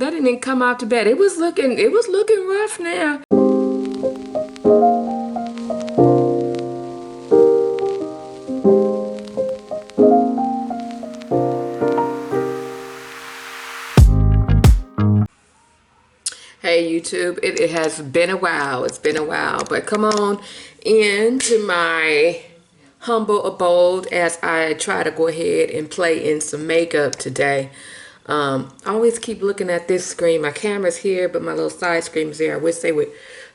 That didn't even come out to bed. It was looking rough now. Hey YouTube, it has been a while. It's been a while, but come on into my humble abode as I try to go ahead and play in some makeup today. I always keep looking at this screen. My camera's here, but my little side screen is there. I wish they would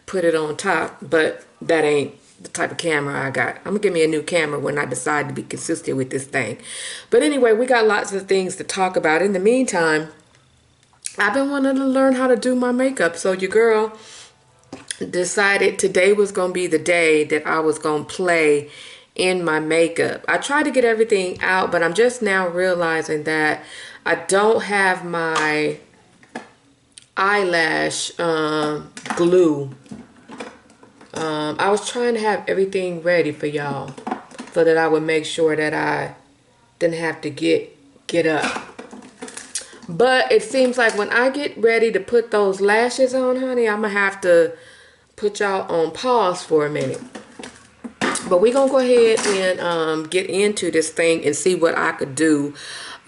put it on top, but that ain't the type of camera I got. I'm gonna give me a new camera when I decide to be consistent with this thing. But anyway, we got lots of things to talk about. In the meantime, I've been wanting to learn how to do my makeup, so your girl decided today was going to be the day that I was going to play in my makeup. I tried to get everything out, but I'm just now realizing that I don't have my eyelash glue. I was trying to have everything ready for y'all so that I would make sure that I didn't have to get up. But it seems like when I get ready to put those lashes on, honey, I'm going to have to put y'all on pause for a minute. But we're going to go ahead and get into this thing and see what I could do.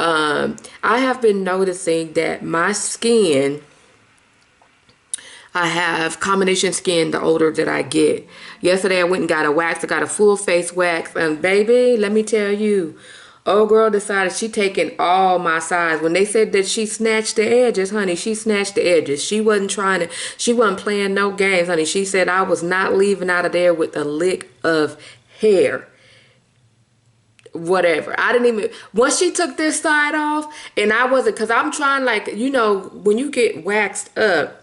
I have been noticing that my skin, I have combination skin the older that I get. Yesterday I went and got a wax. I got a full face wax. And baby, let me tell you, old girl decided she taking all my sides. When they said that she snatched the edges, honey, she snatched the edges. She wasn't playing no games, honey. She said I was not leaving out of there with a lick of hair. Whatever. I didn't even, once she took this side off, and I wasn't, because I'm trying, like, you know, when you get waxed up,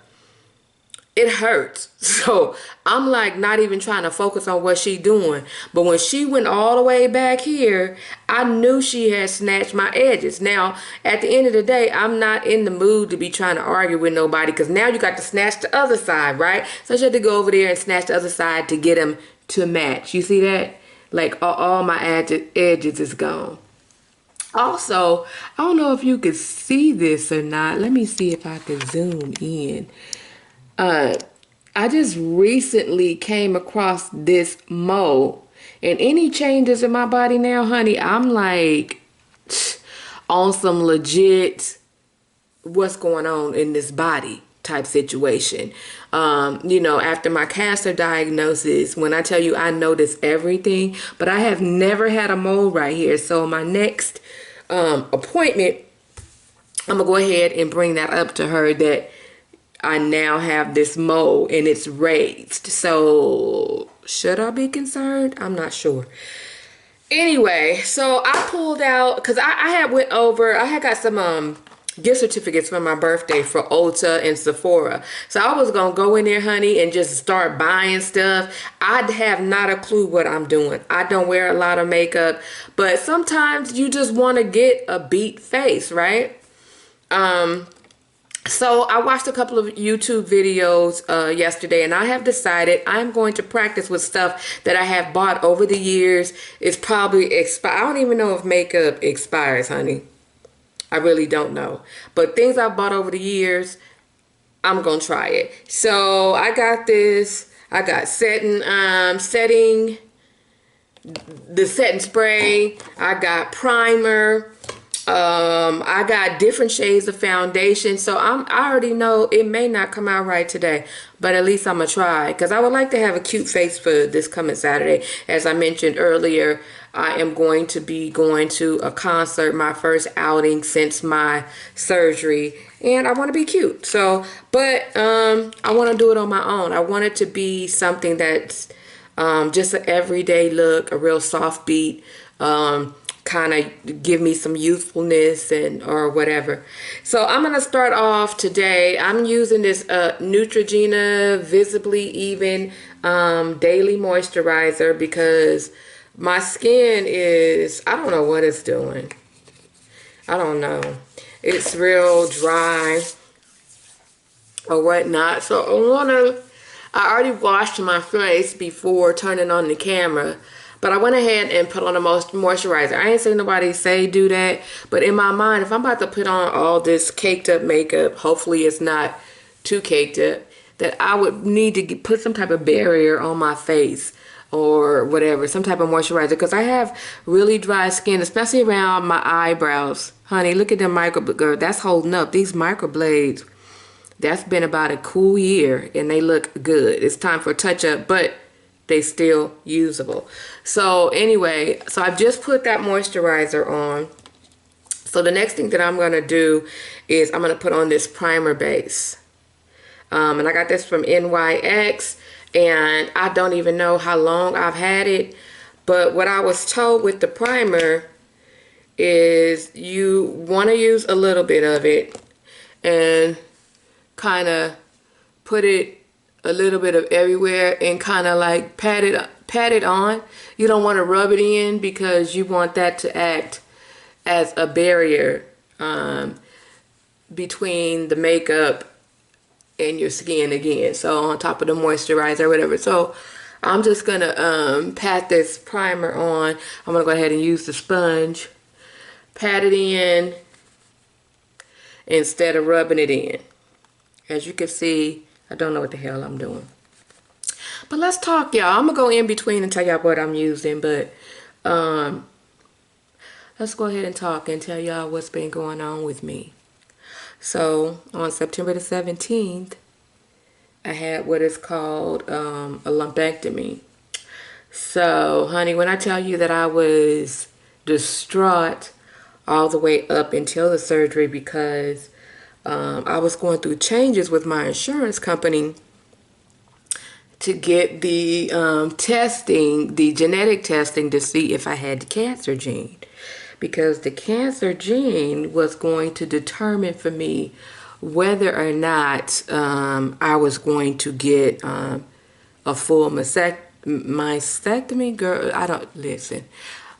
it hurts. So I'm like not even trying to focus on what she doing. But when she went all the way back here, I knew she had snatched my edges. Now, at the end of the day, I'm not in the mood to be trying to argue with nobody, because now you got to snatch the other side, right? So she had to go over there and snatch the other side to get them to match. You see that? Like all my edges is gone. Also, I don't know if you could see this or not. Let me see if I could zoom in. I just recently came across this mole, and any changes in my body now, honey, I'm like on some legit what's going on in this body type situation. You know, after my cancer diagnosis, when I tell you I notice everything, but I have never had a mole right here. So my next appointment, I'm gonna go ahead and bring that up to her, that I now have this mole and it's raised. So should I be concerned? I'm not sure. Anyway, so I pulled out, because I had got some gift certificates for my birthday for Ulta and Sephora. So I was gonna go in there, honey, and just start buying stuff. I have not a clue what I'm doing. I don't wear a lot of makeup, but sometimes you just want to get a beat face, right? So I watched a couple of YouTube videos yesterday, and I have decided I'm going to practice with stuff that I have bought over the years. It's probably expired. I don't even know if makeup expires, honey. I really don't know. But things I've bought over the years, I'm going to try it. So I got this. I got the setting spray. I got primer. I got different shades of foundation, so I already know it may not come out right today, but at least I'm gonna try, because I would like to have a cute face for this coming Saturday. As I mentioned earlier, I am going to be going to a concert, my first outing since my surgery, and I want to be cute. So, but I want to do it on my own. I want it to be something that's just an everyday look, a real soft beat, kind of give me some youthfulness or whatever. So I'm gonna start off today. I'm using this Neutrogena Visibly Even daily moisturizer, because my skin is, I don't know what it's doing. I don't know. It's real dry or whatnot. So I already washed my face before turning on the camera, But I went ahead and put on the most moisturizer. I ain't seen nobody say do that, but in my mind, if I'm about to put on all this caked up makeup, hopefully it's not too caked up, that I would need to put some type of barrier on my face or whatever, some type of moisturizer, because I have really dry skin, especially around my eyebrows. Honey, look at them girl, that's holding up. These microblades, that's been about a cool year and they look good. It's time for a touch up, but they still usable. So anyway, so I've just put that moisturizer on. So the next thing that I'm gonna do is I'm gonna put on this primer base. And I got this from NYX, and I don't even know how long I've had it, but what I was told with the primer is you want to use a little bit of it and kind of put it a little bit of everywhere and kind of like pat it on. You don't want to rub it in because you want that to act as a barrier between the makeup and your skin again. So on top of the moisturizer or whatever. So I'm just gonna pat this primer on. I'm gonna go ahead and use the sponge, pat it in instead of rubbing it in. As you can see, I don't know what the hell I'm doing. But let's talk, y'all. I'm gonna go in between and tell y'all what I'm using, but let's go ahead and talk and tell y'all what's been going on with me. So on September the 17th, I had what is called a lumpectomy. So, honey, when I tell you that I was distraught all the way up until the surgery because I was going through changes with my insurance company to get the testing, the genetic testing to see if I had the cancer gene. Because the cancer gene was going to determine for me whether or not I was going to get a full mastectomy. Girl, I don't, listen.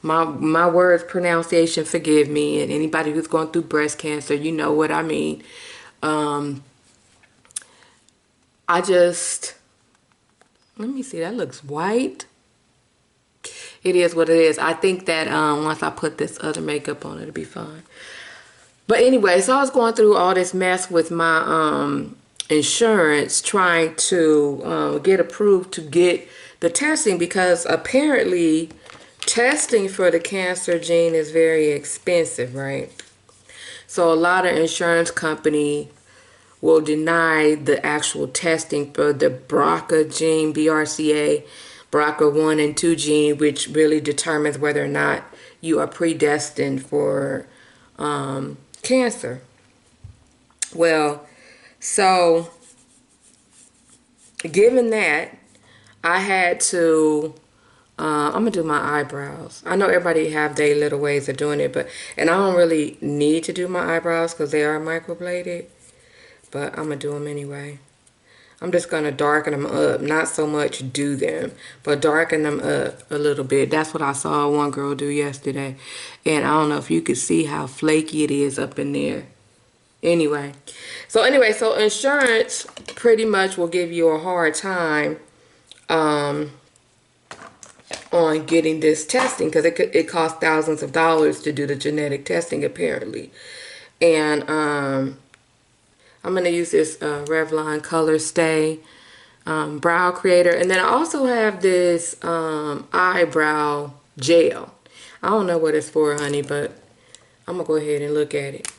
My words pronunciation, forgive me, and anybody who's going through breast cancer, you know what I mean. I just, let me see, that looks white. It is what it is. I think that once I put this other makeup on, it'll be fine. But anyway, so I was going through all this mess with my insurance, trying to get approved to get the testing, because apparently testing for the cancer gene is very expensive, right? So a lot of insurance company will deny the actual testing for the BRCA gene, BRCA, BRCA1 and 2 gene, which really determines whether or not you are predestined for cancer. Well, so given that, I had to, I'm gonna do my eyebrows. I know everybody have their little ways of doing it, but, and I don't really need to do my eyebrows because they are microbladed, but I'm gonna do them anyway. I'm just going to darken them up. Not so much do them, but darken them up a little bit. That's what I saw one girl do yesterday. And I don't know if you could see how flaky it is up in there. Anyway, so insurance pretty much will give you a hard time on getting this testing, because it costs thousands of dollars to do the genetic testing apparently. And I'm going to use this Revlon Color Stay Brow Creator. And then I also have this eyebrow gel. I don't know what it's for, honey, but I'm going to go ahead and look at it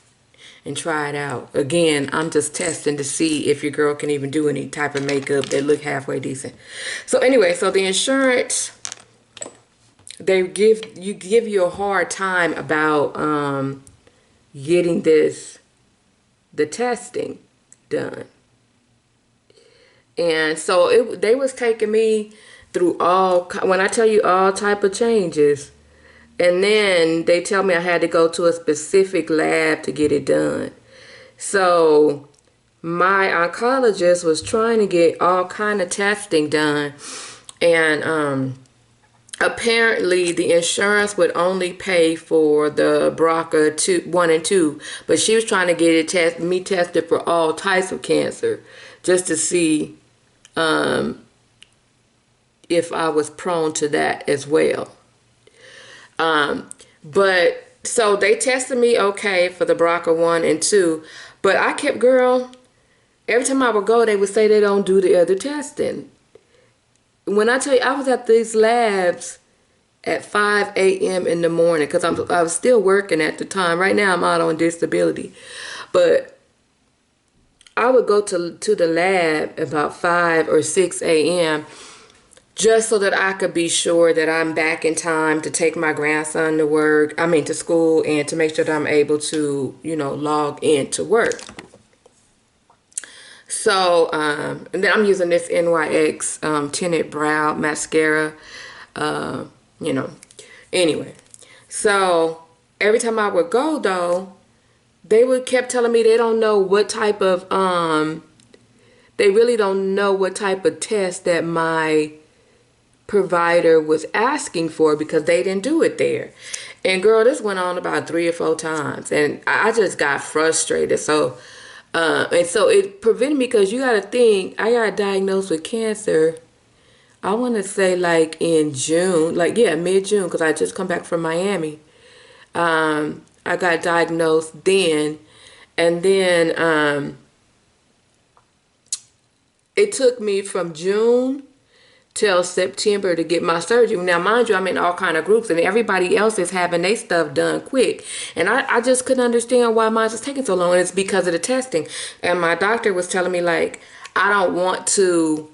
and try it out. Again, I'm just testing to see if your girl can even do any type of makeup that look halfway decent. So anyway, so the insurance, they give you a hard time about getting the testing done. And so they was taking me through all, when I tell you all type of changes, and then they tell me I had to go to a specific lab to get it done. So my oncologist was trying to get all kind of testing done, and apparently the insurance would only pay for the BRCA 1 and 2, but she was trying to get me tested for all types of cancer, just to see if I was prone to that as well. But so they tested me okay for the BRCA1 and 2, but I kept, girl, every time I would go, they would say they don't do the other testing. When I tell you, I was at these labs at 5 a.m. in the morning because I was still working at the time. Right now, I'm out on disability. But I would go to the lab about 5 or 6 a.m. just so that I could be sure that I'm back in time to take my grandson to work, to school, and to make sure that I'm able to, log in to work. So, and then I'm using this NYX Tinted Brow Mascara, Anyway, so every time I would go, though, they would kept telling me they don't know what type of, they really don't know what type of test that my provider was asking for because they didn't do it there. And girl, this went on about 3 or 4 times, and I just got frustrated. So, and so it prevented me, because you got to think, I got diagnosed with cancer, I want to say like in June, mid-June, because I just come back from Miami. I got diagnosed then, and then it took me from June till September to get my surgery. Now, mind you, I'm in all kind of groups, and everybody else is having their stuff done quick. And I just couldn't understand why mine was taking so long, and it's because of the testing. And my doctor was telling me, like, I don't want to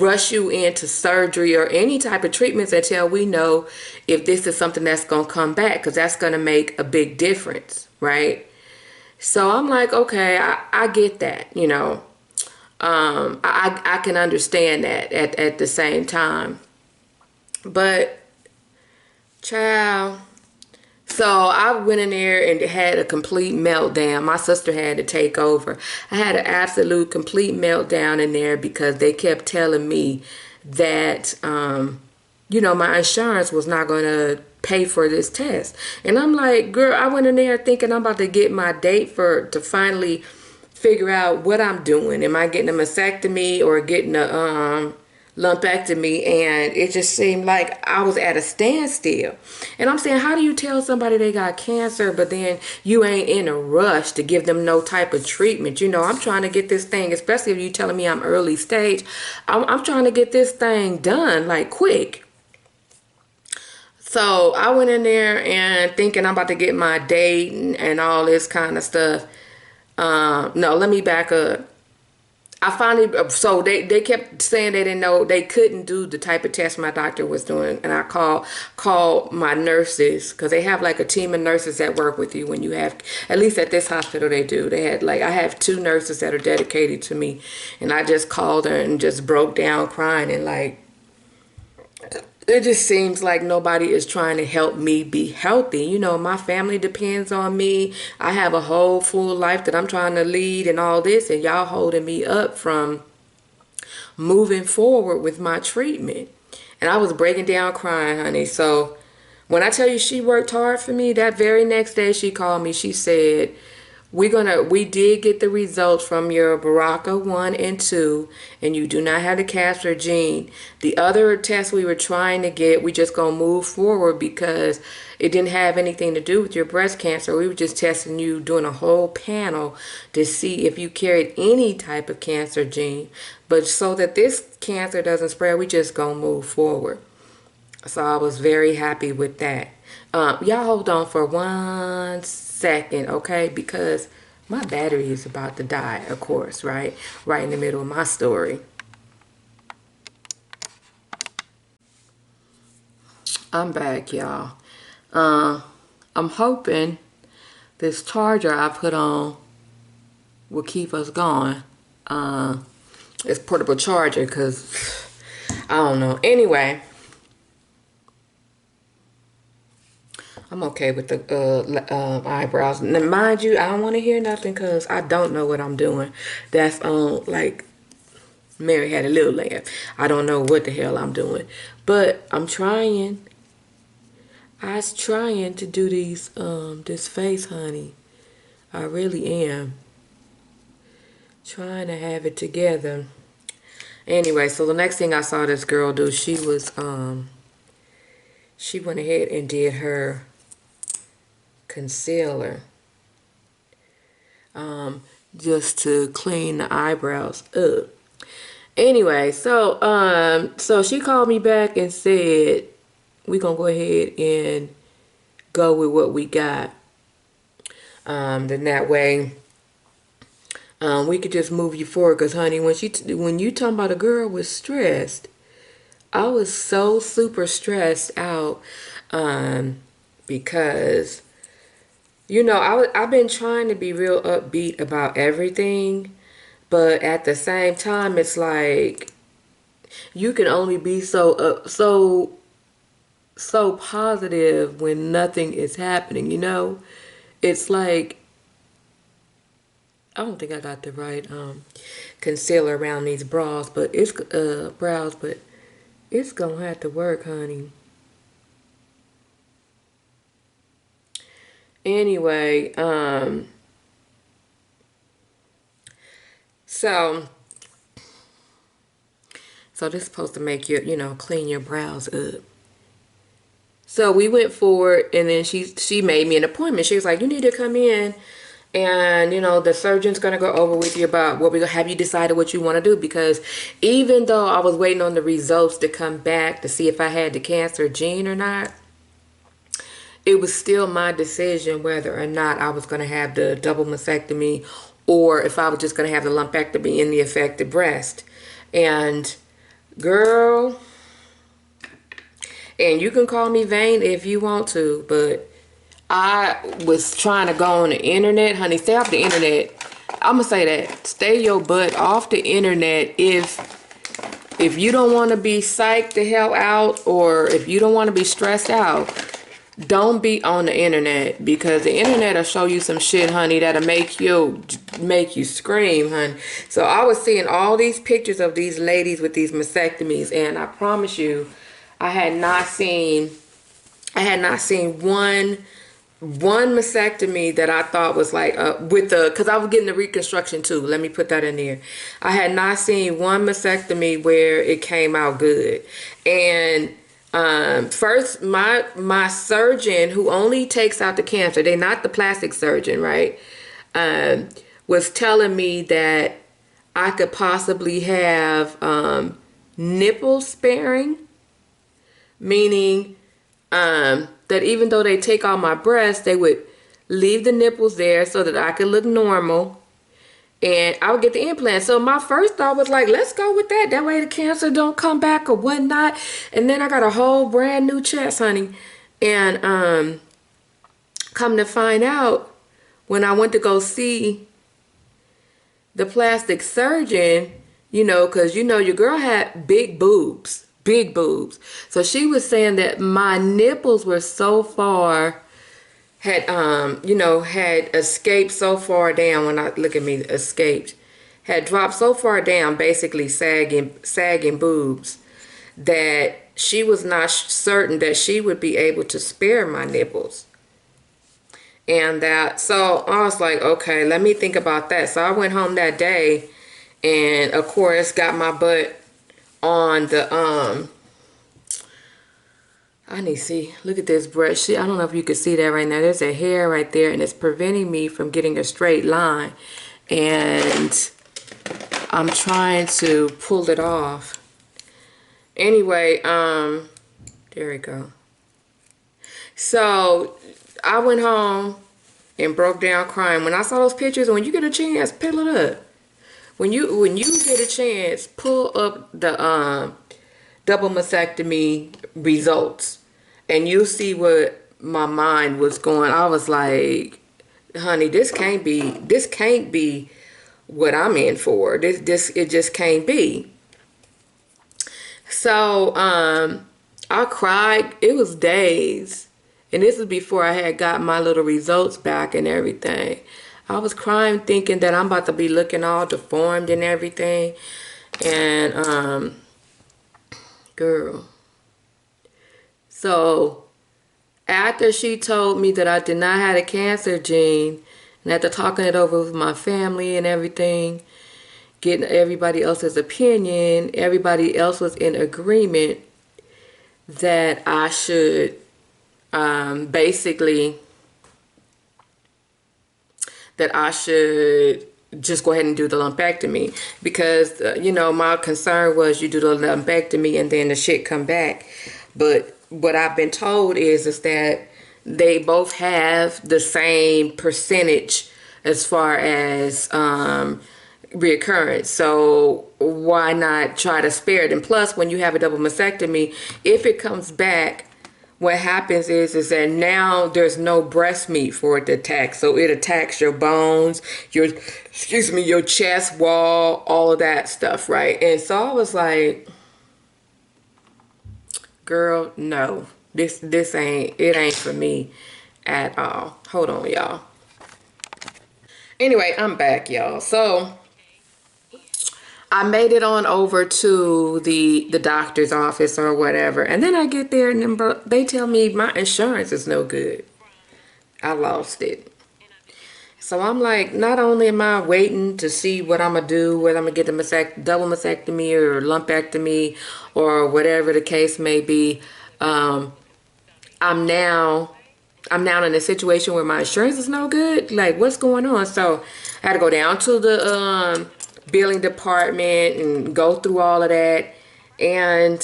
rush you into surgery or any type of treatments until we know if this is something that's going to come back, because that's going to make a big difference, right? So I'm like, okay, I get that, I can understand that at the same time. But, child, so I went in there and had a complete meltdown. My sister had to take over. I had an absolute complete meltdown in there because they kept telling me that, my insurance was not going to pay for this test. And I'm like, girl, I went in there thinking I'm about to get my date to finally figure out what I'm doing. Am I getting a mastectomy or getting a lumpectomy? And it just seemed like I was at a standstill. And I'm saying, how do you tell somebody they got cancer, but then you ain't in a rush to give them no type of treatment? I'm trying to get this thing, especially if you telling me I'm early stage, I'm trying to get this thing done like quick. So I went in there and thinking I'm about to get my date and all this kind of stuff. No, let me back up. I finally, so they kept saying they didn't know, they couldn't do the type of test my doctor was doing. And I called my nurses, because they have like a team of nurses that work with you when you have, at least at this hospital they do. They had I have 2 nurses that are dedicated to me. And I just called her and just broke down crying, and it just seems like nobody is trying to help me be healthy. My family depends on me. I have a whole full life that I'm trying to lead and all this, and y'all holding me up from moving forward with my treatment. And I was breaking down crying, honey. So when I tell you she worked hard for me, that very next day she called me. She said, we did get the results from your BRCA1 and 2, and you do not have the cancer gene. The other tests we were trying to get, we just gonna move forward because it didn't have anything to do with your breast cancer. We were just testing you, doing a whole panel to see if you carried any type of cancer gene. But so that this cancer doesn't spread, we just gonna move forward. So I was very happy with that. Y'all hold on for 1 second, okay? Because my battery is about to die, of course, right? Right in the middle of my story. I'm back, y'all. I'm hoping this charger I put on will keep us going. It's portable charger, because I don't know. Anyway, I'm okay with the eyebrows. Now, mind you, I don't want to hear nothing because I don't know what I'm doing. That's like Mary had a little lamb. I don't know what the hell I'm doing. But I'm trying. I was trying to do this face, honey. I really am. Trying to have it together. Anyway, so the next thing I saw this girl do, she she went ahead and did her concealer. Just to clean the eyebrows up. Anyway, so she called me back and said, we're gonna go ahead and go with what we got. Then that way, we could just move you forward. Cause honey, when you talking about a girl was stressed, I was so super stressed out, because, you know, I've been trying to be real upbeat about everything, but at the same time, it's like you can only be so positive when nothing is happening. You know, it's like I don't think I got the right concealer around these brows, but it's brows, but it's gonna have to work, honey. Anyway, so this is supposed to make you, you know, clean your brows up. So we went forward, and then she made me an appointment. She was like, you need to come in, and, you know, the surgeon's going to go over with you about what we're going to have you decided what you want to do. Because even though I was waiting on the results to come back to see if I had the cancer gene or not, it was still my decision whether or not I was going to have the double mastectomy or if I was just going to have the lumpectomy in the affected breast. And girl, and you can call me vain if you want to, but I was trying to go on the internet. Honey, stay off the internet. I'm going to say that. Stay your butt off the internet if you don't want to be psyched the hell out, or if you don't want to be stressed out. Don't be on the internet, because the internet will show you some shit, honey, that'll make you scream, honey. So I was seeing all these pictures of these ladies with these mastectomies, and I promise you, I had not seen one mastectomy that I thought was like because I was getting the reconstruction too. Let me put that in there. I had not seen one mastectomy where it came out good. And first, my surgeon, who only takes out the cancer, they're not the plastic surgeon, right? Was telling me that I could possibly have nipple sparing, meaning that even though they take out my breast, they would leave the nipples there so that I could look normal, and I would get the implant. So my first thought was like, let's go with that. That way the cancer don't come back or whatnot. And then I got a whole brand new chest, honey. And come to find out, when I went to go see the plastic surgeon, you know, because, you know, your girl had big boobs. Big boobs. So she was saying that my nipples were so far, had escaped so far down. When I look at me, escaped, had dropped so far down, basically sagging boobs, that she was not certain that she would be able to spare my nipples. And so I was like, okay, let me think about that. So I went home that day, and of course got my butt on the I need to see, look at this brush. I don't know if you can see that right now. There's a hair right there, and it's preventing me from getting a straight line, and I'm trying to pull it off. Anyway, there we go. So I went home and broke down crying. When I saw those pictures, when you get a chance, pull it up. When you get a chance, pull up the double mastectomy results, and you'll see what my mind was going. I was like, honey, this can't be what I'm in for. It just can't be. So I cried. It was days, and this was before I had got my little results back and everything. I was crying thinking that I'm about to be looking all deformed and everything. And, girl. So, after she told me that I did not have a cancer gene, and after talking it over with my family and everything, getting everybody else's opinion, everybody else was in agreement that I should basically that I should just go ahead and do the lumpectomy, because you know, my concern was you do the lumpectomy and then the shit come back. But what I've been told is that they both have the same percentage as far as reoccurrence. So why not try to spare it? And plus, when you have a double mastectomy, if it comes back, what happens is that now there's no breast meat for it to attack. So it attacks your bones, your, excuse me, your chest wall, all of that stuff, right? And so I was like, girl, no, this ain't, it ain't for me at all. Hold on, y'all. Anyway, I'm back, y'all. So I made it on over to the doctor's office or whatever. And then I get there and then they tell me my insurance is no good. I lost it. So I'm like, not only am I waiting to see what I'm going to do, whether I'm going to get the double mastectomy or lumpectomy or whatever the case may be, I'm now in a situation where my insurance is no good. Like, what's going on? So I had to go down to the billing department and go through all of that. And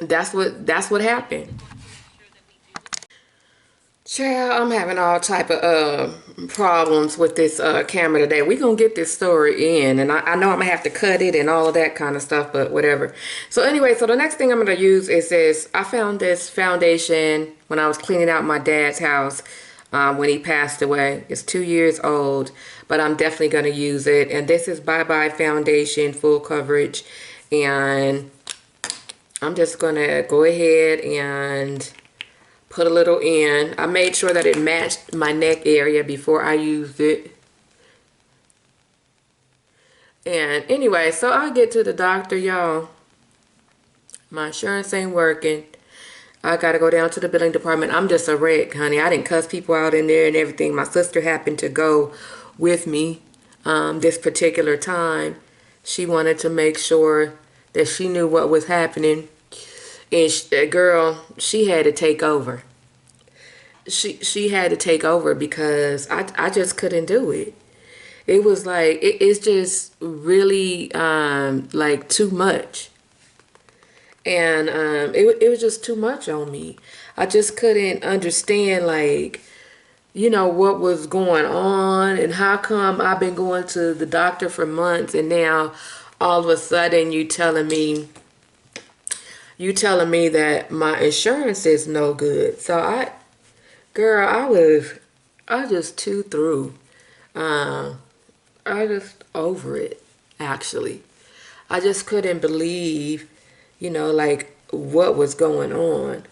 that's what happened. Child, I'm having all type of problems with this camera today. We're going to get this story in, and I know I'm going to have to cut it and all of that kind of stuff, but whatever. So anyway, so the next thing I'm going to use is this. I found this foundation when I was cleaning out my dad's house when he passed away. It's 2 years old, but I'm definitely going to use it. And this is Bye Bye Foundation, full coverage. And I'm just going to go ahead and put a little in. I made sure that it matched my neck area before I used it. And anyway, so I get to the doctor, y'all. My insurance ain't working. I gotta go down to the billing department. I'm just a wreck, honey. I didn't cuss people out in there and everything. My sister happened to go with me this particular time. She wanted to make sure that she knew what was happening. And girl, she had to take over. She had to take over because I just couldn't do it. It was like, it's just really like too much. And it was just too much on me. I just couldn't understand, like, you know, what was going on and how come I've been going to the doctor for months and now all of a sudden you telling me that my insurance is no good. So girl, I just too through. I just over it, actually. I just couldn't believe, you know, like what was going on.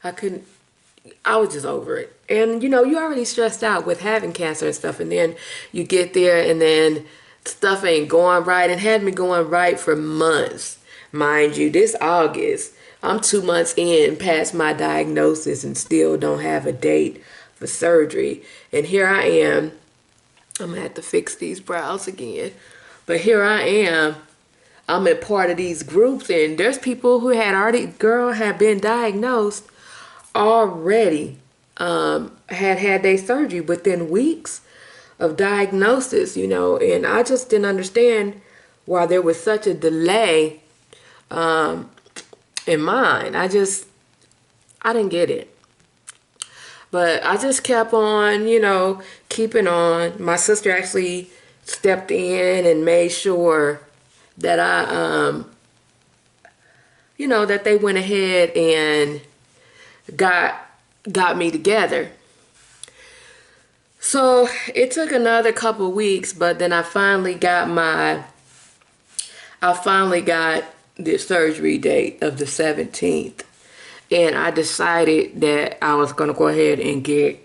I was just over it. And, you know, you already stressed out with having cancer and stuff. And then you get there and then stuff ain't going right. It had me going right for months. Mind you, this August, I'm 2 months in past my diagnosis and still don't have a date for surgery. And here I am. I'm going to have to fix these brows again. But here I am. I'm a part of these groups. And there's people who had been diagnosed already. Had their surgery within weeks of diagnosis, you know. And I just didn't understand why there was such a delay in mine. I didn't get it. But I just kept on, you know, keeping on. My sister actually stepped in and made sure that you know, that they went ahead and got me together. So it took another couple weeks, but then I finally got the surgery date of the 17th. And I decided that I was going to go ahead and get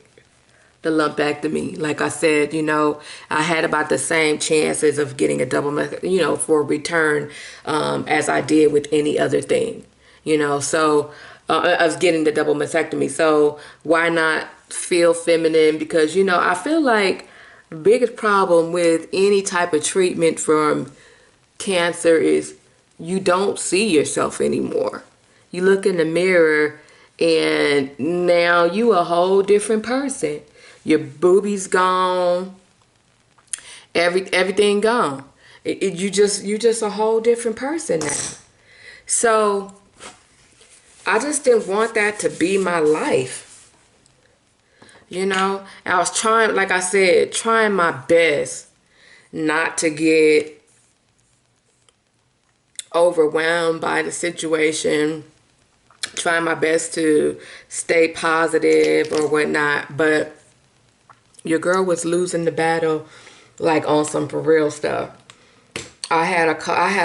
the lumpectomy. Like I said, you know, I had about the same chances of getting a double, you know, for a return as I did with any other thing, you know. So I was getting the double mastectomy. So why not feel feminine? Because, you know, I feel like the biggest problem with any type of treatment from cancer is you don't see yourself anymore. You look in the mirror and now you a whole different person. Your boobies gone, everything gone. You just a whole different person now. So I just didn't want that to be my life. You know, I was trying, like I said, trying my best not to get overwhelmed by the situation, trying my best to stay positive or whatnot, but your girl was losing the battle, like on some for real stuff. I had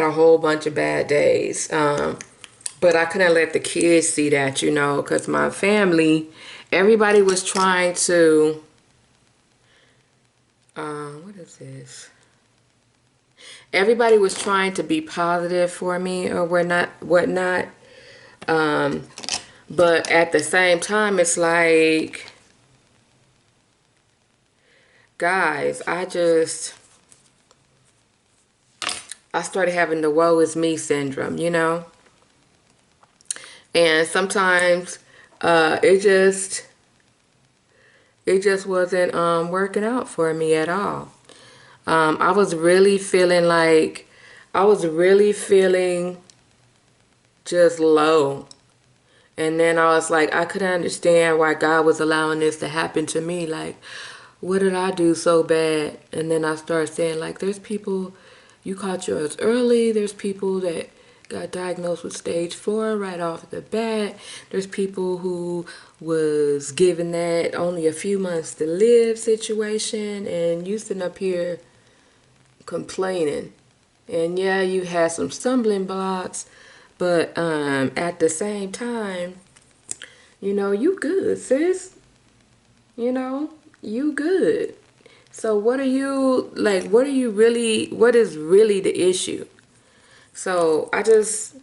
a whole bunch of bad days, but I couldn't let the kids see that, you know, because my family, everybody was trying to, what is this? Everybody was trying to be positive for me or whatnot. But at the same time, it's like, guys, I started having the woe is me syndrome, you know? And sometimes it just wasn't working out for me at all. I was really feeling just low. And then I was like, I couldn't understand why God was allowing this to happen to me. Like, what did I do so bad? And then I started saying, like, there's people, you caught yours early. There's people that got diagnosed with stage 4 right off the bat. There's people who was given that only a few months to live situation. And you sitting up here complaining. And yeah, you had some stumbling blocks, but at the same time, you know, you good, sis. You know, you good. So what are you, like, what is really the issue? So I don't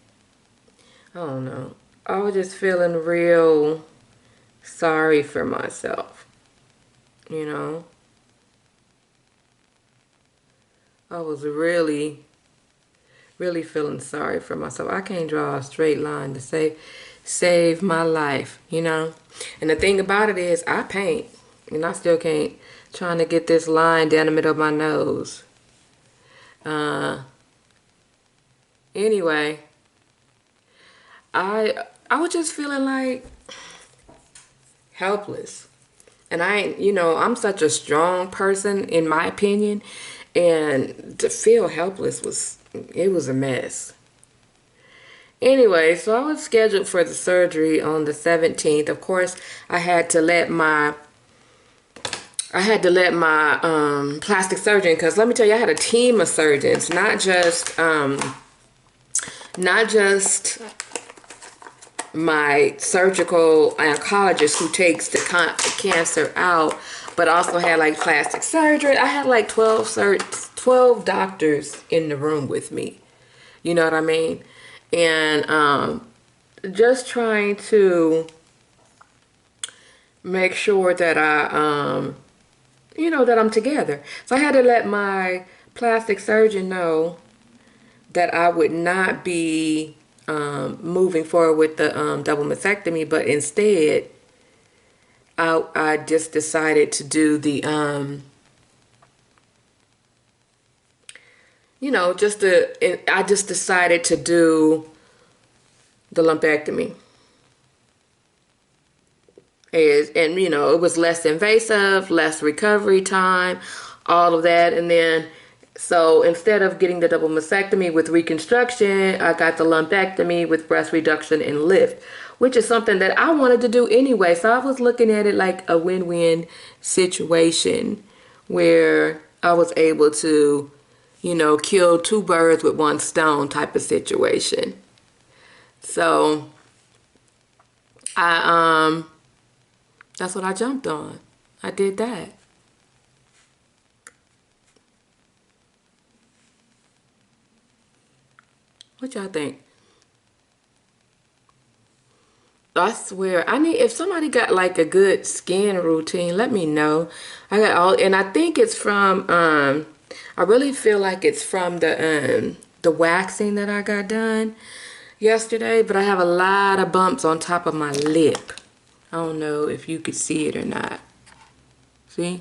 know. I was just feeling real sorry for myself, you know. I was really feeling sorry for myself. I can't draw a straight line to say save my life, you know. And the thing about it is I paint and I still can't, trying to get this line down the middle of my nose. Anyway, I was just feeling like helpless. And you know, I'm such a strong person in my opinion, and to feel helpless was a mess. Anyway, so I was scheduled for the surgery on the 17th. Of course, I had to let my plastic surgeon, because let me tell you, I had a team of surgeons, not just my surgical oncologist who takes the cancer out, but also had like plastic surgery. I had like 12 doctors in the room with me. You know what I mean? And just trying to make sure that that I'm together. So I had to let my plastic surgeon know that I would not be moving forward with the double mastectomy, but instead I just decided to do the I just decided to do the lumpectomy. And you know, it was less invasive, less recovery time, all of that. And then so instead of getting the double mastectomy with reconstruction, I got the lumpectomy with breast reduction and lift, which is something that I wanted to do anyway. So I was looking at it like a win-win situation where I was able to, you know, kill two birds with one stone type of situation. So that's what I jumped on. I did that. What y'all think? I swear, if somebody got like a good skin routine, let me know. I got all, and I think it's from, I really feel like it's from the the waxing that I got done yesterday, but I have a lot of bumps on top of my lip. I don't know if you could see it or not. See?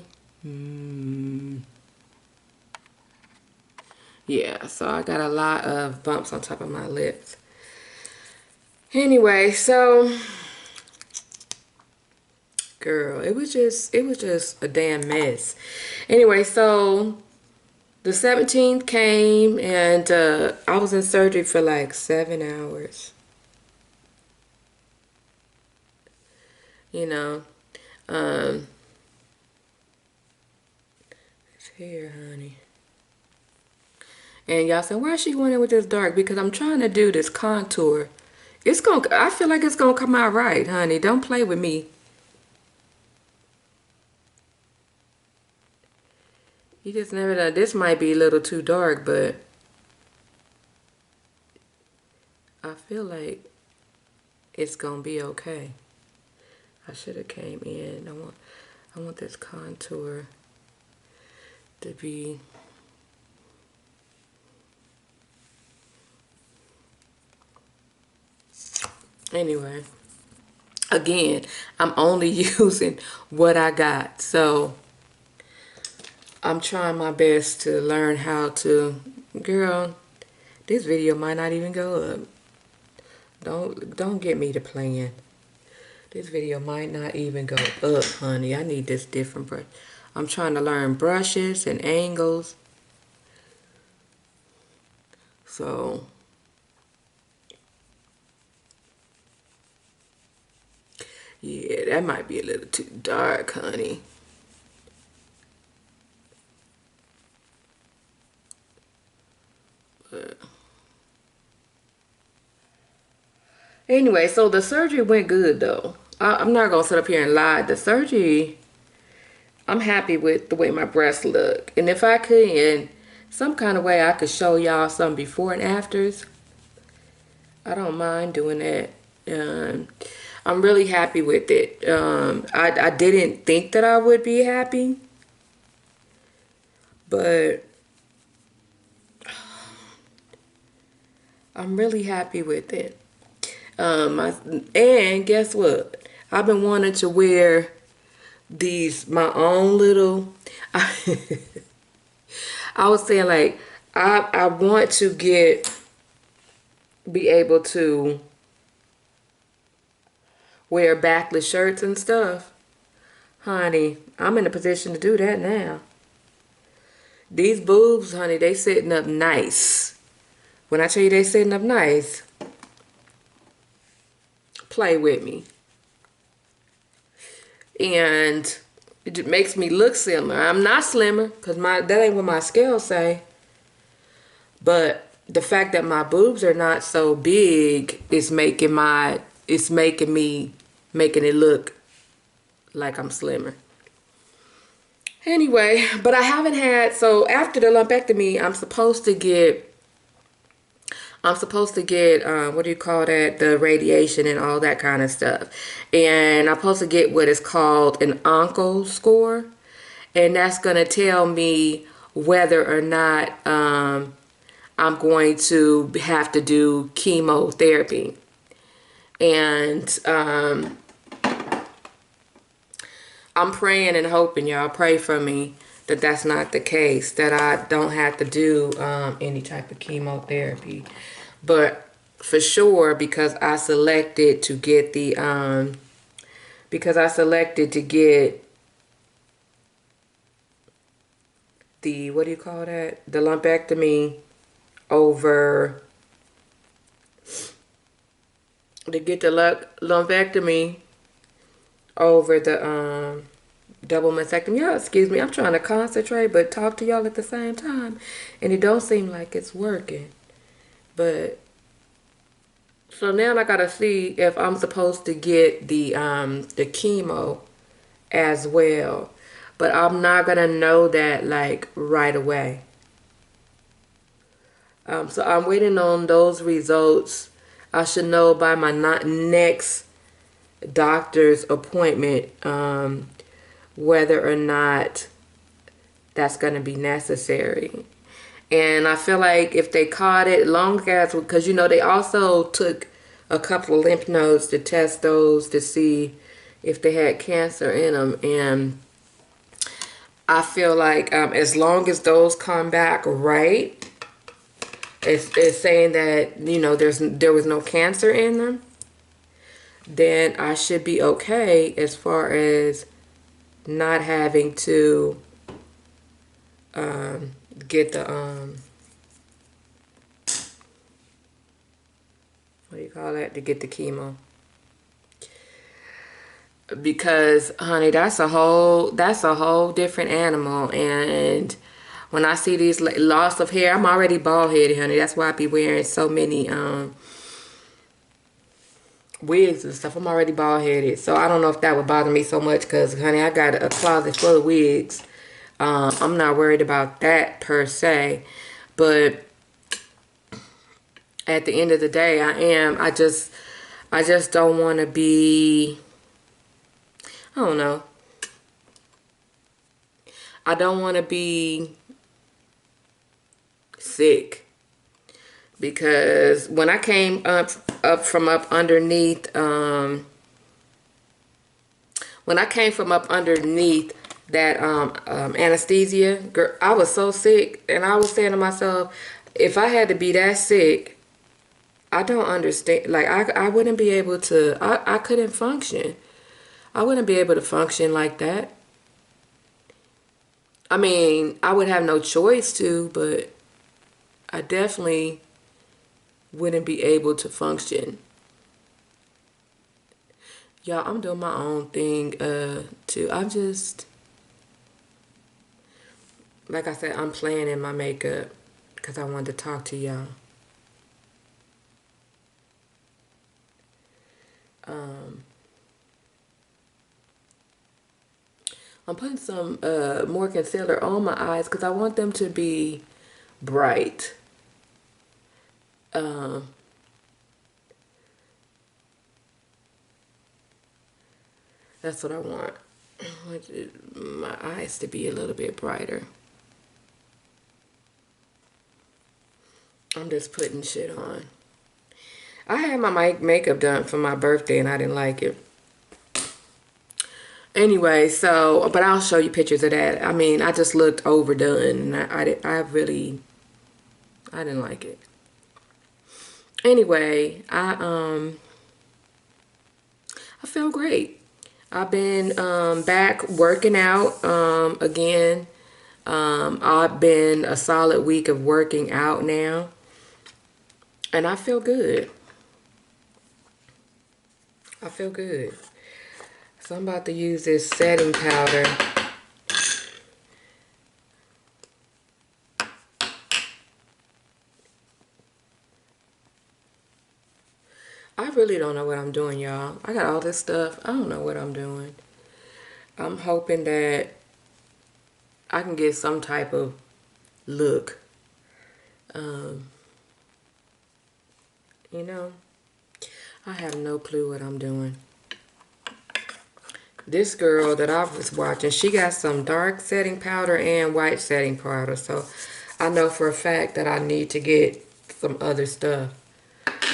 Yeah, so I got a lot of bumps on top of my lips. Anyway, so girl, it was just a damn mess. Anyway, so the 17th came and I was in surgery for like 7 hours. You know, it's here, honey. And y'all said, why is she going in with this dark? Because I'm trying to do this contour. I feel like it's gonna come out right, honey. Don't play with me. You just never know. This might be a little too dark, but I feel like it's gonna be okay. I should have came in. I want this contour to be anyway. Again, I'm only using what I got, so I'm trying my best to learn how to. Girl, this video might not even go up. Don't get me to playing. This video might not even go up, honey. I need this different brush. I'm trying to learn brushes and angles. So yeah, that might be a little too dark, honey. But anyway, so the surgery went good though. I'm not gonna sit up here and lie. The surgery, I'm happy with the way my breasts look. And if I could, in some kind of way, I could show y'all some before and afters, I don't mind doing that. I'm really happy with it. I didn't think that I would be happy, but I'm really happy with it. And guess what? I've been wanting to wear these, my own little, I was saying like, I want to be able to wear backless shirts and stuff. Honey, I'm in a position to do that now. These boobs, honey, they sitting up nice. When I tell you they sitting up nice, play with me. And it makes me look slimmer. I'm not slimmer, because that ain't what my scales say. But the fact that my boobs are not so big is making it look like I'm slimmer. Anyway, but I haven't had, so after the lumpectomy, I'm supposed to get, what do you call that? The radiation and all that kind of stuff. And I'm supposed to get what is called an onco score. And that's going to tell me whether or not I'm going to have to do chemotherapy. And I'm praying and hoping, y'all pray for me, that that's not the case, that I don't have to do any type of chemotherapy. But for sure, because I selected to get the what do you call that? The lumpectomy over, to get the lumpectomy over the double mastectomy. Yeah, excuse me, I'm trying to concentrate but talk to y'all at the same time, and it don't seem like it's working. But so now I gotta see if I'm supposed to get the chemo as well, but I'm not gonna know that like right away. So I'm waiting on those results. I should know by my next doctor's appointment whether or not that's going to be necessary. And I feel like if they caught it, long as, because you know, they also took a couple of lymph nodes to test those to see if they had cancer in them. And I feel like as long as those come back right, it's saying that, you know, there was no cancer in them, then I should be okay as far as not having to get the what do you call that, to get the chemo. Because honey, that's a whole different animal. And when I see these loss of hair, I'm already bald headed, honey. That's why I be wearing so many wigs and stuff. I'm already bald headed, so I don't know if that would bother me so much, because honey, I got a closet full of wigs. I'm not worried about that per se, but at the end of the day, I just don't want to be, I don't know, I don't want to be sick. Because when I came up from up underneath, when I came from up underneath that anesthesia, girl, I was so sick, and I was saying to myself, if I had to be that sick, I don't understand. Like I wouldn't be able to. I couldn't function. I wouldn't be able to function like that. I mean, I would have no choice to, but I definitely wouldn't be able to function. Y'all, I'm doing my own thing too. I'm just, like I said, I'm playing in my makeup because I wanted to talk to y'all. I'm putting some more concealer on my eyes because I want them to be bright. Um, that's what I want. I want my eyes to be a little bit brighter. I'm just putting shit on. I had my makeup done for my birthday and I didn't like it. Anyway, so, but I'll show you pictures of that. I mean, I just looked overdone, and I didn't like it. Anyway, I feel great. I've been back working out again. I've been a solid week of working out now, and I feel good. I feel good. So I'm about to use this setting powder. I really don't know what I'm doing, y'all. I got all this stuff. I don't know what I'm doing. I'm hoping that I can get some type of look. Um, you know, I have no clue what I'm doing. This girl that I was watching, she got some dark setting powder and white setting powder. So I know for a fact that I need to get some other stuff.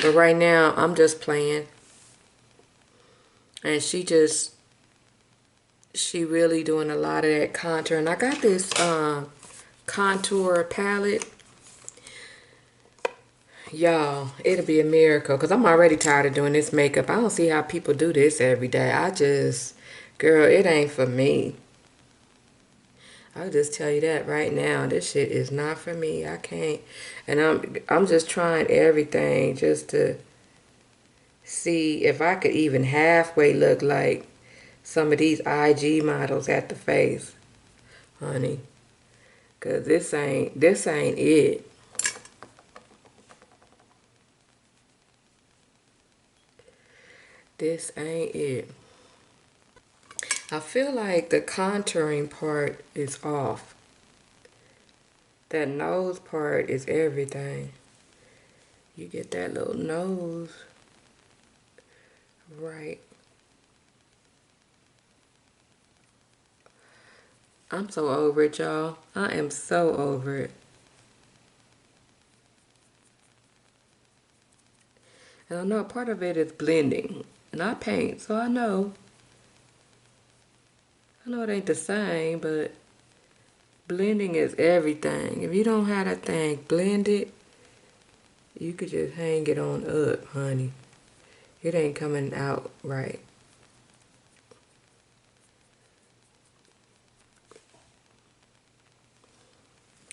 But right now, I'm just playing. And she really doing a lot of that contour. And I got this contour palette. Y'all, it'll be a miracle. Because I'm already tired of doing this makeup. I don't see how people do this every day. Girl, it ain't for me. I'll just tell you that right now. This shit is not for me. I can't. And I'm just trying everything just to see if I could even halfway look like some of these IG models at the face, honey. Cause this ain't it. This ain't it. I feel like the contouring part is off. That nose part is everything. You get that little nose right. I'm so over it, y'all. I am so over it. don't know, part of it is blending. And I paint, so I know it ain't the same, but blending is everything. If you don't have that thing blended, you could just hang it on up, honey. It ain't coming out right.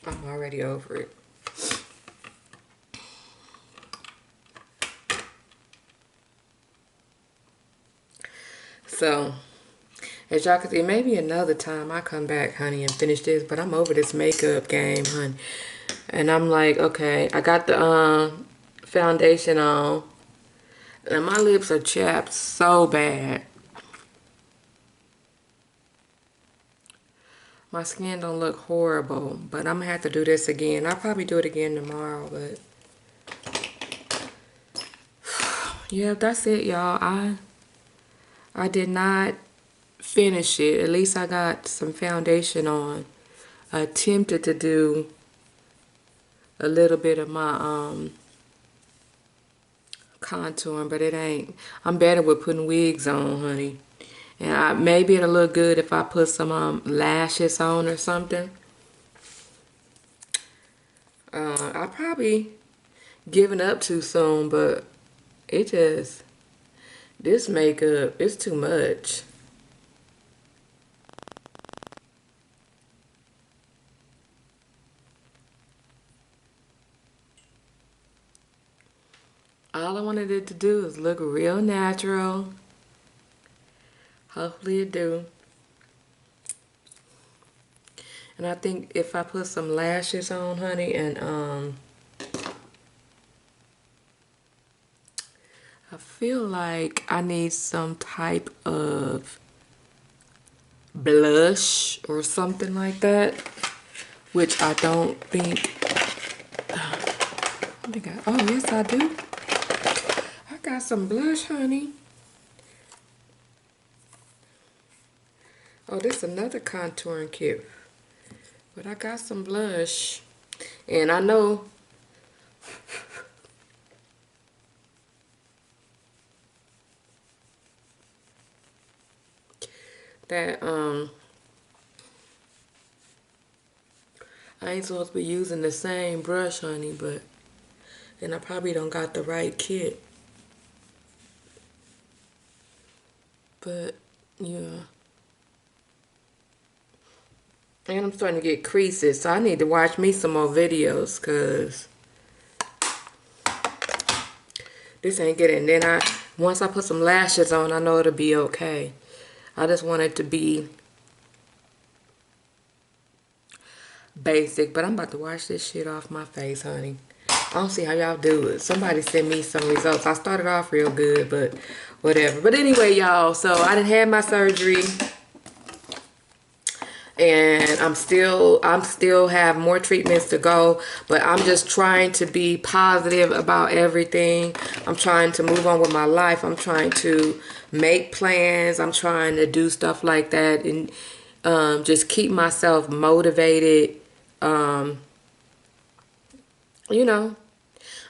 I'm already over it. So, as y'all can see, maybe another time I come back, honey, and finish this. But I'm over this makeup game, honey. And I'm like, okay, I got the foundation on. And my lips are chapped so bad. My skin don't look horrible. But I'm going to have to do this again. I'll probably do it again tomorrow. But yeah, that's it, y'all. I did not finish it. At least I got some foundation on. I attempted to do a little bit of my contouring, but it ain't. I'm better with putting wigs on, honey. And maybe it'll look good if I put some lashes on or something. I probably giving up too soon, but it just, this makeup is too much. All I wanted it to do is look real natural. Hopefully it do. And I think if I put some lashes on, honey, and I feel like I need some type of blush or something like that, which I don't think. Oh yes, I do. I got some blush, honey. Oh, this is another contouring kit. But I got some blush. And I know that I ain't supposed to be using the same brush, honey, but and I probably don't got the right kit. But yeah. And I'm starting to get creases, so I need to watch me some more videos, cause this ain't getting. Then once I put some lashes on, I know it'll be okay. I just want it to be basic, but I'm about to wash this shit off my face, honey. I don't see how y'all do it. Somebody send me some results. I started off real good, but whatever. But anyway, y'all, so I done had my surgery. And I'm still have more treatments to go, but I'm just trying to be positive about everything. I'm trying to move on with my life. I'm trying to make plans. I'm trying to do stuff like that, and just keep myself motivated. You know,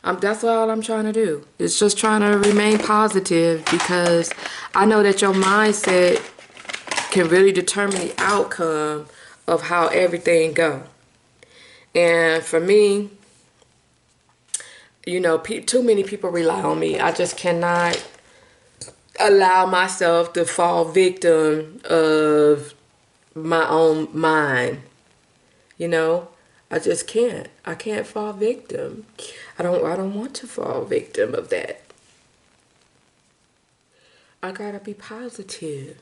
that's all I'm trying to do. It's just trying to remain positive, because I know that your mindset can really determine the outcome of how everything go. And for me, you know, too many people rely on me. I just cannot allow myself to fall victim of my own mind. You know, I just can't. I can't fall victim. I don't want to fall victim of that. I gotta be positive.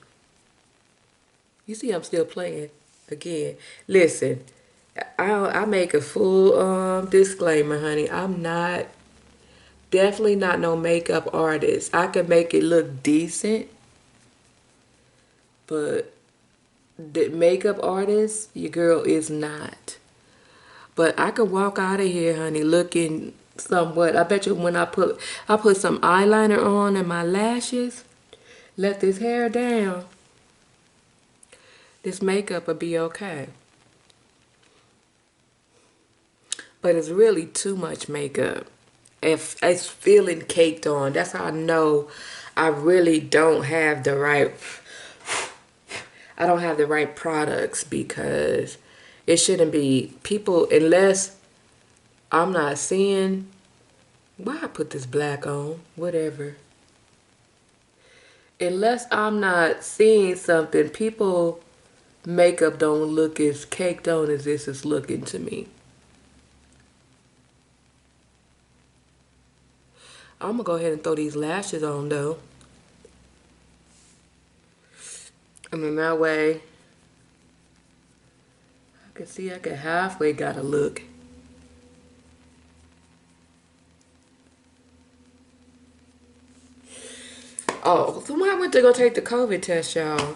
You see, I'm still playing again. Listen, I make a full disclaimer, honey. I'm definitely not no makeup artist. I can make it look decent, but the makeup artist, your girl is not. But I could walk out of here, honey, looking somewhat. I bet you when I put some eyeliner on and my lashes, let this hair down, this makeup will be okay. But it's really too much makeup. if it's feeling caked on. That's how I know I really don't have the right, I don't have the right products, because it shouldn't be people, unless I'm not seeing, why I put this black on, whatever. Unless I'm not seeing something, people makeup don't look as caked on as this is looking to me. I'm gonna go ahead and throw these lashes on though. I mean, that way I can see I can halfway got a look. Oh, so when I went to go take the COVID test, y'all,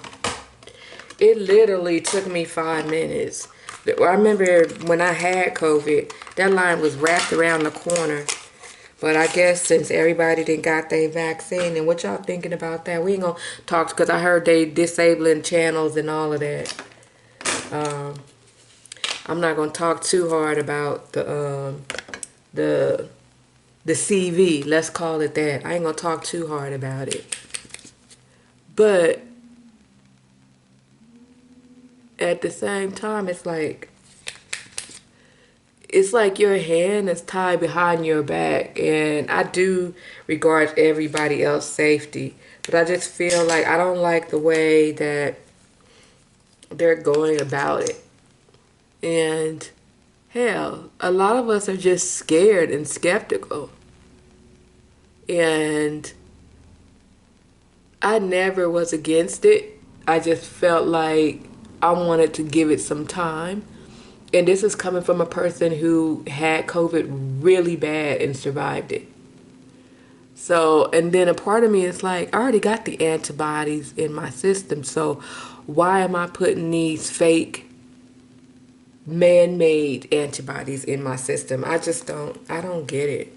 it literally took me 5 minutes. I remember when I had COVID, that line was wrapped around the corner. But I guess since everybody done got their vaccine, and what y'all thinking about that? We ain't gonna talk, because I heard they disabling channels and all of that. I'm not gonna talk too hard about the CV. Let's call it that. I ain't gonna talk too hard about it. But at the same time, it's like your hand is tied behind your back, and I do regard everybody else's safety, but I just feel like I don't like the way that they're going about it. And hell, a lot of us are just scared and skeptical. And I never was against it. I just felt like I wanted to give it some time. And this is coming from a person who had COVID really bad and survived it. So, and then a part of me is like, I already got the antibodies in my system. So why am I putting these fake man-made antibodies in my system? I don't get it.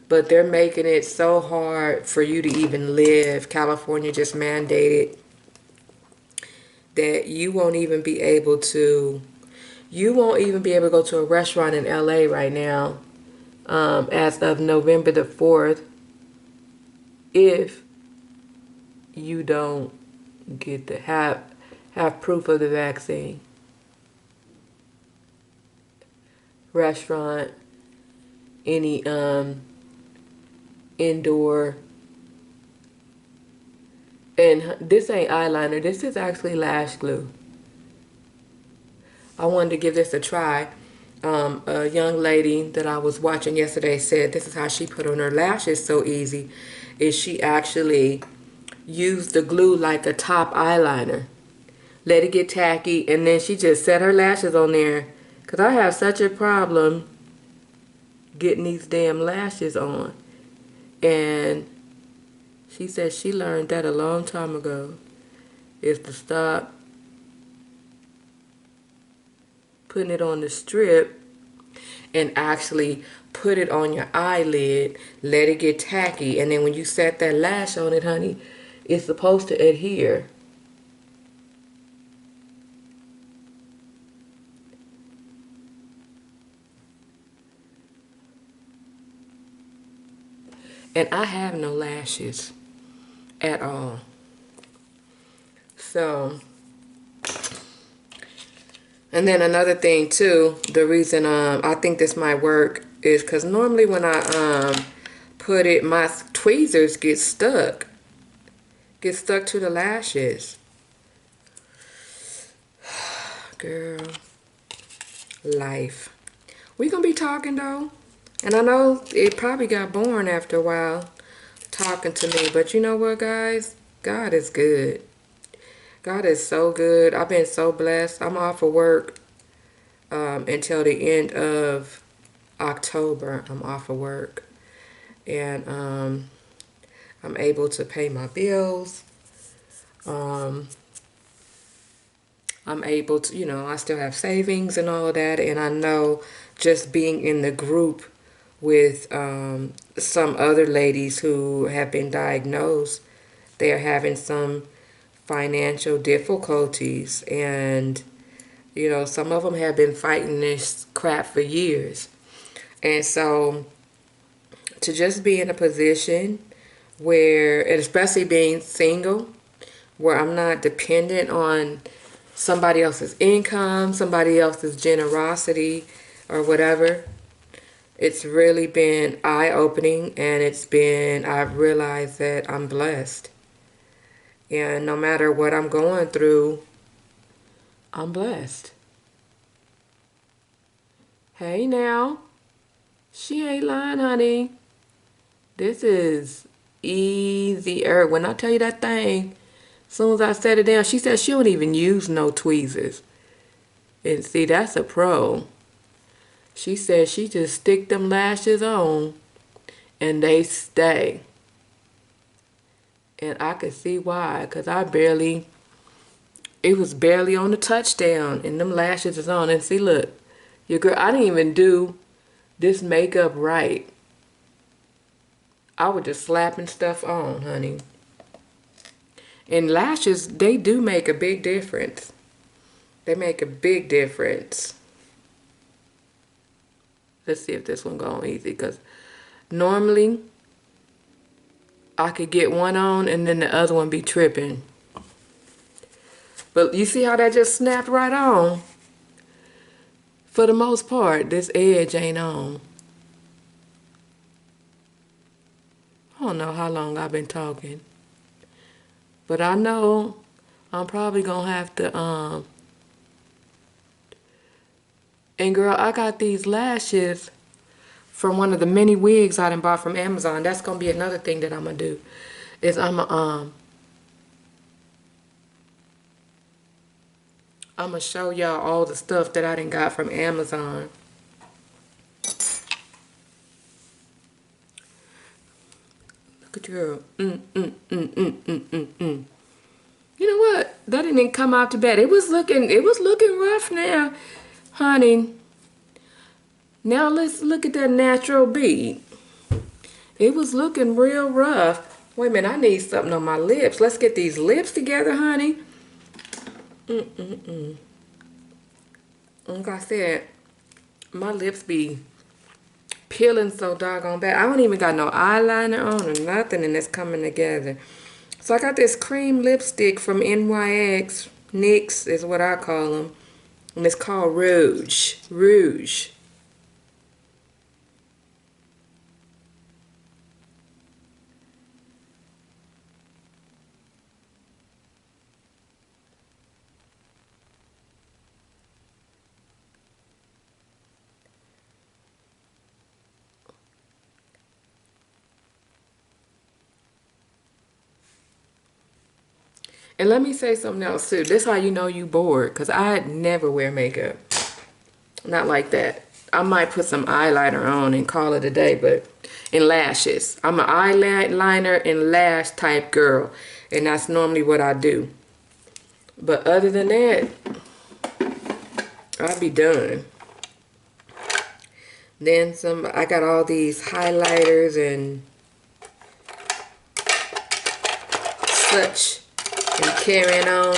But they're making it so hard for you to even live. California just mandated that you won't even be able to go to a restaurant in LA right now, as of November the 4th, if you don't get to have proof of the vaccine. Restaurant, any indoor, and this ain't eyeliner, this is actually lash glue. I wanted to give this a try. A young lady that I was watching yesterday said this is how she put on her lashes so easy, is she actually used the glue like a top eyeliner, let it get tacky, and then she just set her lashes on there, because I have such a problem getting these damn lashes on. And she said she learned that a long time ago, is to stop putting it on the strip and actually put it on your eyelid, let it get tacky, and then when you set that lash on it, honey, it's supposed to adhere. And I have no lashes at all. So, and then another thing too, the reason I think this might work is because normally when I put it, my tweezers get stuck to the lashes. Girl, life. We gonna be talking though, and I know it probably got boring after a while talking to me, but you know what, guys? God is good. God is so good. I've been so blessed. I'm off of work until the end of October. I'm off of work, and I'm able to pay my bills. I'm able to, I still have savings and all of that, and I know just being in the group with some other ladies who have been diagnosed, they are having some financial difficulties, and some of them have been fighting this crap for years. And so to just be in a position where, and especially being single, where I'm not dependent on somebody else's income, somebody else's generosity, or whatever. It's really been eye-opening, and I've realized that I'm blessed. And no matter what I'm going through, I'm blessed. Hey now, she ain't lying, honey. This is easier. When I tell you that thing, as soon as I set it down, she said she don't even use no tweezers. And see, that's a pro. She said she just stick them lashes on and they stay. And I could see why, because it was barely on the touchdown and them lashes is on. And see, look, your girl, I didn't even do this makeup right. I was just slapping stuff on, honey. And lashes, they do make a big difference. They make a big difference. Let's see if this one going easy, because normally I could get one on and then the other one be tripping. But you see how that just snapped right on? For the most part, this edge ain't on. I don't know how long I've been talking. But I know I'm probably gonna have to, and girl, I got these lashes from one of the many wigs I done bought from Amazon. That's gonna be another thing that I'm gonna do. Is I'm gonna show y'all all the stuff that I done got from Amazon. Look at you. You know what? That didn't come out too bad. It was looking rough now, honey. Now let's look at that natural bead. It was looking real rough. Wait a minute, I need something on my lips. Let's get these lips together, honey. Like I said, my lips be peeling so doggone bad. I don't even got no eyeliner on or nothing, and it's coming together. So I got this cream lipstick from NYX. NYX is what I call them. And it's called Rouge. Rouge. And let me say something else too. This how you know you bored. Because I never wear makeup. Not like that. I might put some eyeliner on and call it a day. But and lashes. I'm an eyeliner and lash type girl. And that's normally what I do. But other than that, I'll be done. Then I got all these highlighters and such. And carrying on.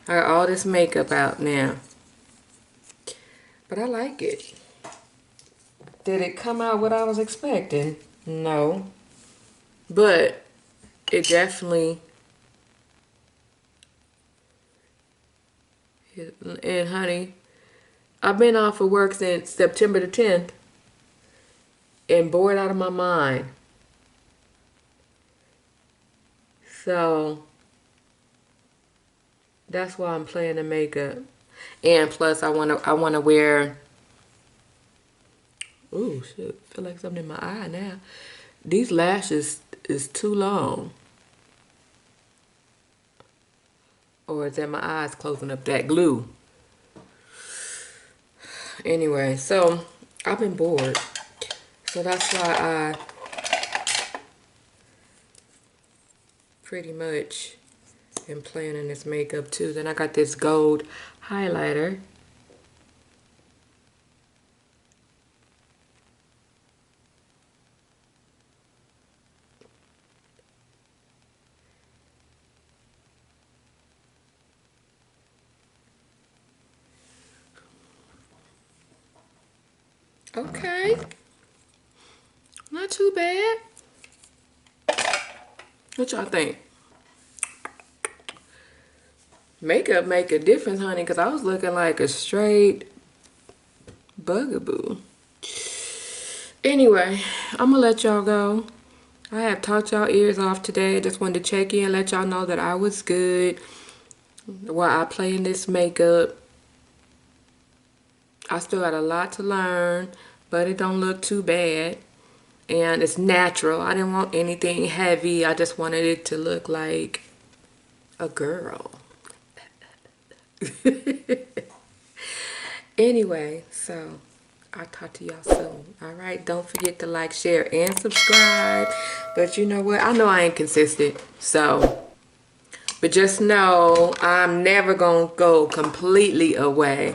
I got all this makeup out now. But I like it. Did it come out what I was expecting? No. But it definitely... And honey, I've been off of work since September the 10th. And bored out of my mind. So... that's why I'm playing the makeup. And plus I wanna wear, ooh shit, feel like something in my eye now. These lashes is too long. Or is that my eyes closing up that glue? Anyway, so I've been bored. So that's why I pretty much am playing in this makeup too. Then I got this gold highlighter. Okay. too bad. What y'all think? Makeup make a difference, honey, because I was looking like a straight bugaboo. Anyway, I'm gonna let y'all go. I have talked y'all ears off today. Just wanted to check in, let y'all know that I was good while I play in this makeup. I still got a lot to learn, but it don't look too bad. And it's natural. I didn't want anything heavy. I just wanted it to look like a girl. Anyway, so I'll talk to y'all soon. Alright, don't forget to like, share, and subscribe. But you know what? I know I ain't consistent. But just know I'm never gonna go completely away.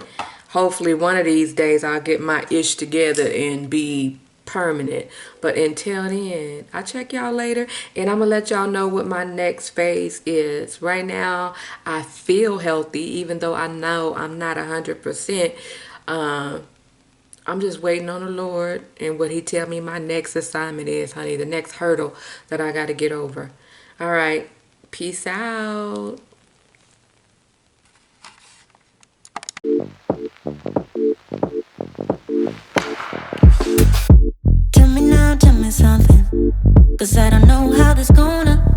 Hopefully one of these days I'll get my ish together and be permanent. But until then, I'll check y'all later, and I'm gonna let y'all know what my next phase is. Right now I feel healthy, even though I know I'm not 100%. I'm just waiting on the Lord and what he tell me my next assignment is, honey, the next hurdle that I got to get over. All right, peace out. Tell me now, tell me something, 'cause I don't know how this gonna